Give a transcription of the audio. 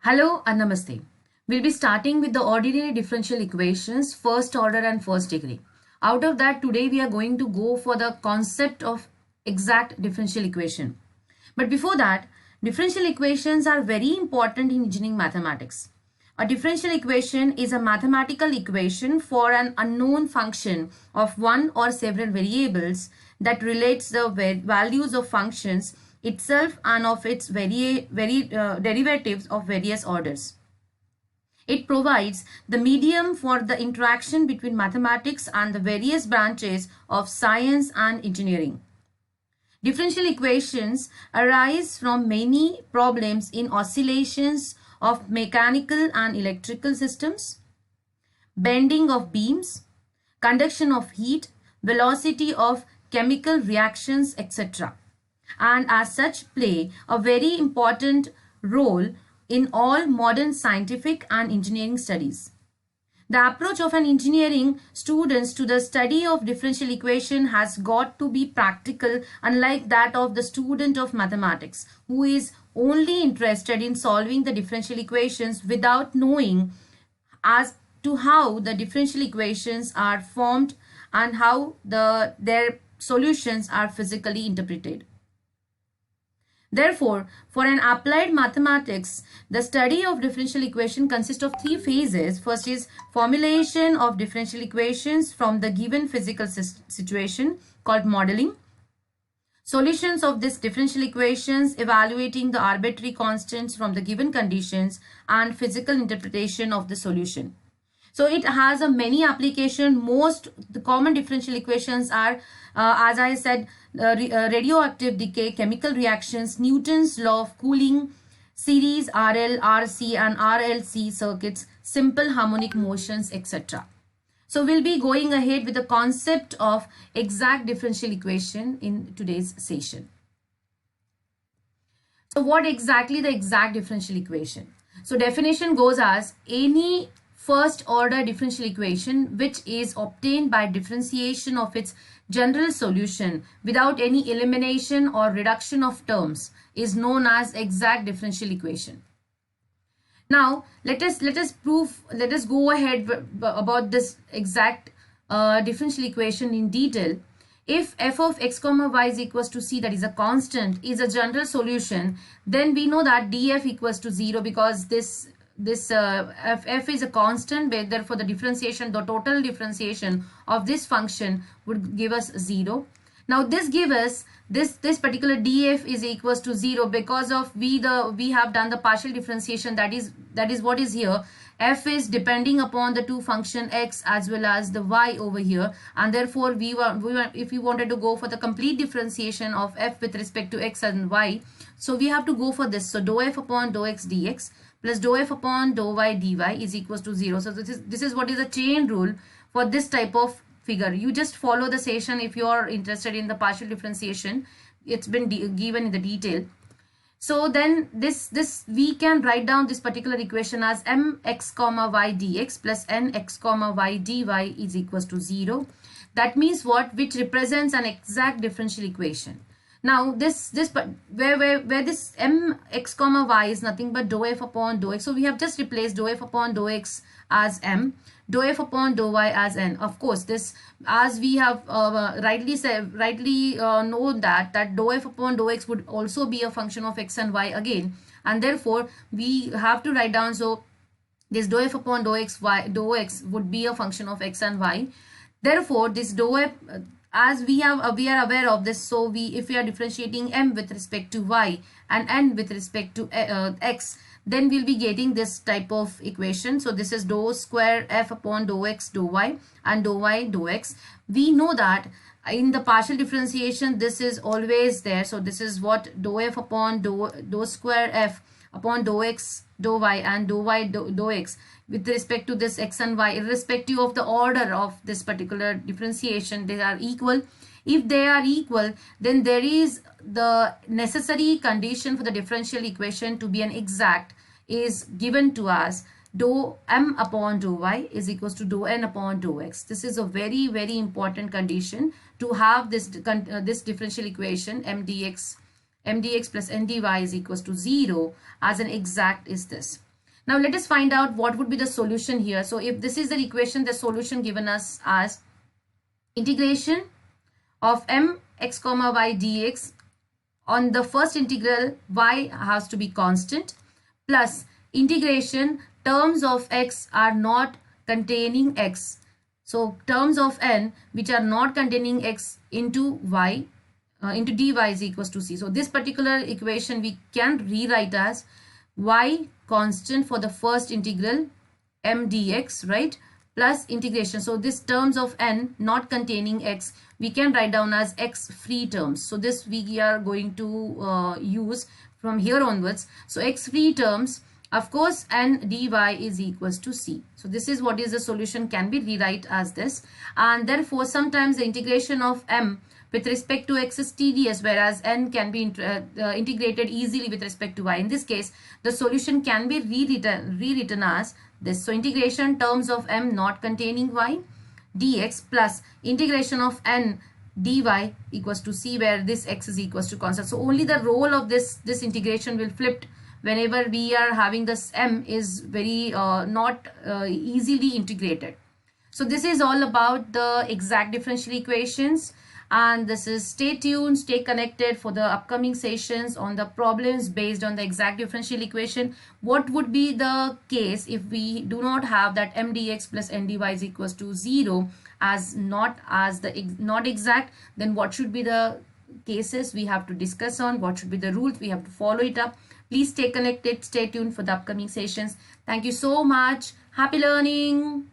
Hello and Namaste. We'll be starting with the ordinary differential equations, first order and first degree. Out of that, today we are going to go for the concept of exact differential equation. But before that, differential equations are very important in engineering mathematics. A differential equation is a mathematical equation for an unknown function of one or several variables that relates the values of functions itself and of its derivatives of various orders. It provides the medium for the interaction between mathematics and the various branches of science and engineering. Differential equations arise from many problems in oscillations of mechanical and electrical systems, bending of beams, conduction of heat, velocity of chemical reactions, etc. And as such play a very important role in all modern scientific and engineering studies. The approach of an engineering students to the study of differential equation has got to be practical, unlike that of the student of mathematics, who is only interested in solving the differential equations without knowing as to how the differential equations are formed and how their solutions are physically interpreted. Therefore, for an applied mathematics, the study of differential equation consists of three phases. First is formulation of differential equations from the given physical situation called modeling. Solutions of this differential equations, evaluating the arbitrary constants from the given conditions, and physical interpretation of the solution. So it has a many application. The common differential equations are, as I said, radioactive decay, chemical reactions, Newton's law of cooling, series RL, RC and RLC circuits, simple harmonic motions, etc. So we'll be going ahead with the concept of exact differential equation in today's session. So what exactly the exact differential equation? So definition goes as any first order differential equation which is obtained by differentiation of its general solution without any elimination or reduction of terms is known as exact differential equation. Now let us go ahead about this exact differential equation in detail. If f of x comma y is equals to c, that is a constant, is a general solution, then we know that df equals to 0 because this f is a constant, therefore the differentiation, the total differentiation of this function would give us 0. Now this gives us this particular df is equals to 0 because of we have done the partial differentiation, that is what is here. F is depending upon the two function x as well as the y over here, and therefore if we wanted to go for the complete differentiation of f with respect to x and y, so we have to go for this. So dou f upon dou x dx plus dou f upon dou y dy is equals to 0. So this is what is the chain rule for this type of figure. You just follow the session if you are interested in the partial differentiation. It's been given in the detail. So then this we can write down this particular equation as mx comma y dx plus nx comma y dy is equals to 0. That means what? Which represents an exact differential equation. Now where this mx comma y is nothing but dou f upon dou x. So we have just replaced dou f upon dou x as m, dou f upon dou y as n. Of course, this, as we have rightly known that dou f upon dou x would also be a function of x and y again, and therefore we have to write down. So this dou f upon dou x would be a function of x and y. Therefore this dou f, as we are aware of this, so if we are differentiating m with respect to y and n with respect to x, then we'll be getting this type of equation. So this is dou square f upon dou x dou y and dou y dou x. We know that in the partial differentiation this is always there. So this is what dou f upon dou square f upon dou x dou y and dou y dou x with respect to this x and y, irrespective of the order of this particular differentiation, they are equal. If they are equal, then there is the necessary condition for the differential equation to be an exact is given to us. Dou m upon dou y is equals to dou n upon dou x. This is a very important condition to have this differential equation m dx plus n dy is equals to 0 as an exact is this. Now let us find out what would be the solution here. So if this is the equation, the solution given us as integration of mx comma y dx, on the first integral y has to be constant, plus integration terms of x are not containing x. So terms of n which are not containing x into y into dy is equals to c. So this particular equation we can rewrite as y constant for the first integral m dx, right, plus integration. So this terms of n not containing x we can write down as x free terms. So this we are going to use from here onwards. So x free terms, of course, n dy is equals to c. So this is what is the solution, can be rewrite as this. And therefore sometimes the integration of m with respect to x is tedious, whereas n can be integrated easily with respect to y. In this case, the solution can be rewritten as this. So integration terms of m not containing y dx plus integration of n dy equals to c, where this x is equals to constant. So only the role of this integration will flip whenever we are having this m is very not easily integrated. So this is all about the exact differential equations. And this is, stay tuned, stay connected for the upcoming sessions on the problems based on the exact differential equation. What would be the case if we do not have that m dx plus n dy is equals to 0 as not exact? Then what should be the cases we have to discuss on? What should be the rules? We have to follow it up. Please stay connected, stay tuned for the upcoming sessions. Thank you so much. Happy learning.